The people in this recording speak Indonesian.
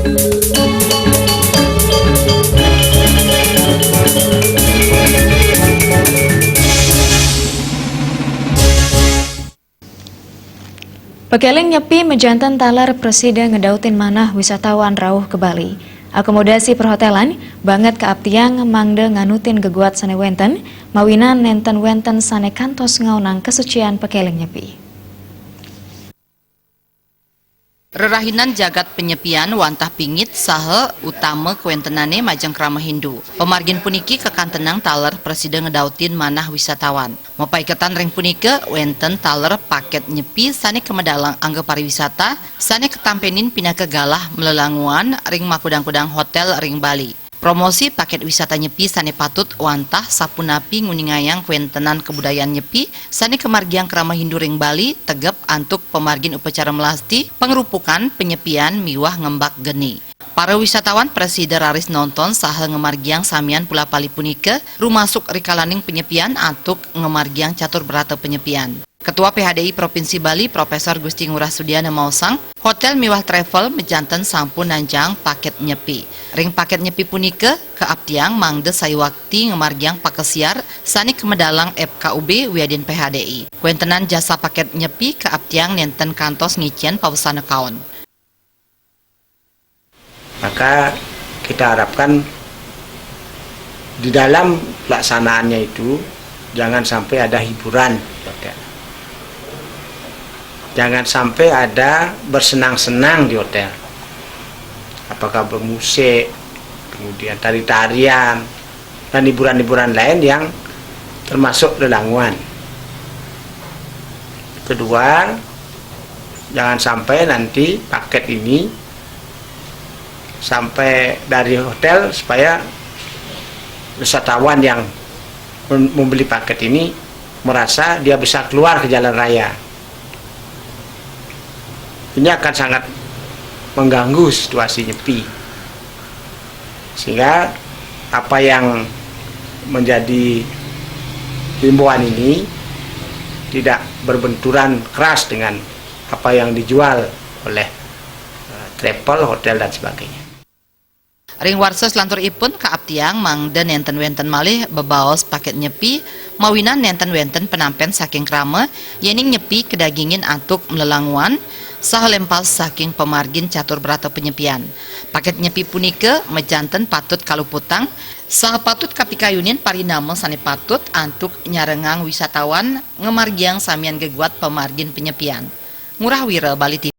Pekeleng nyepi mejantan talar presiden ngedautin manah wisatawan rawuh ke Bali. Akomodasi perhotelan banget ke Aptiang mangde nganutin geguat sane wenten, mawinan nenten wenten sane kantos ngaunang kesucian pekeleng nyepi. Rerahinan jagat penyepian wantah pingit saha utama kuentenane majeng krama Hindu. Pemargin puniki kekantenang taler presiden ngedautin manah wisatawan. Mapaiketan ring punika wenten taler paket nyepi sane kemedalang angga pariwisata sane ketampenin pindah ke galah melelanguan ring makudang-kudang hotel ring Bali. Promosi paket wisata nyepi sane patut wantah sapunapi nguningayang kuentenan kebudayaan nyepi sane kemargiang krama Hindu ring Bali tegep antuk pemargin upacara melasti pengerupukan penyepian miwah ngembak geni. Para wisatawan presiden raris nonton saha ngemargiang samian pula pali punika rumasuk rikalaning penyepian antuk ngemargiang catur berata penyepian. Ketua PHDI Provinsi Bali Profesor Gusti Ngurah Sudiana Mausang, Hotel Miwah Travel mejanten sampun nanjang paket nyepi. Ring paket nyepi punika ke Aptiang mangde sayuwakti ngemargiang pakesiar sani kemedalang FKUB Wiadin PHDI. Kuentenan jasa paket nyepi ke Aptiang nenten kantos ngician pawesana kaon. Maka kita harapkan di dalam pelaksanaannya itu jangan sampai ada hiburan. Jangan sampai ada bersenang-senang di hotel. Apakah bermusik, kemudian tari-tarian, dan hiburan-hiburan lain yang termasuk lelanguan. Kedua, jangan sampai nanti paket ini sampai dari hotel supaya wisatawan yang membeli paket ini merasa dia bisa keluar ke jalan raya. Ini akan sangat mengganggu situasi nyepi, sehingga apa yang menjadi himbauan ini tidak berbenturan keras dengan apa yang dijual oleh travel, hotel, dan sebagainya. Ring warsos lantur ipun ke Aptiang mangde nenten wenten malih bebaos paket nyepi mawinan nenten wenten penampen saking krama yening nyepi kedagingin antuk melelanguan saha lempal saking pemargin catur berata penyepian. Paket nyepi punika mejanten patut kaluputang saha patut kapikayunin parinama sane patut antuk nyarengang wisatawan ngemargiang samian geguat pemargin penyepian. Ngurah Wira Bali TV.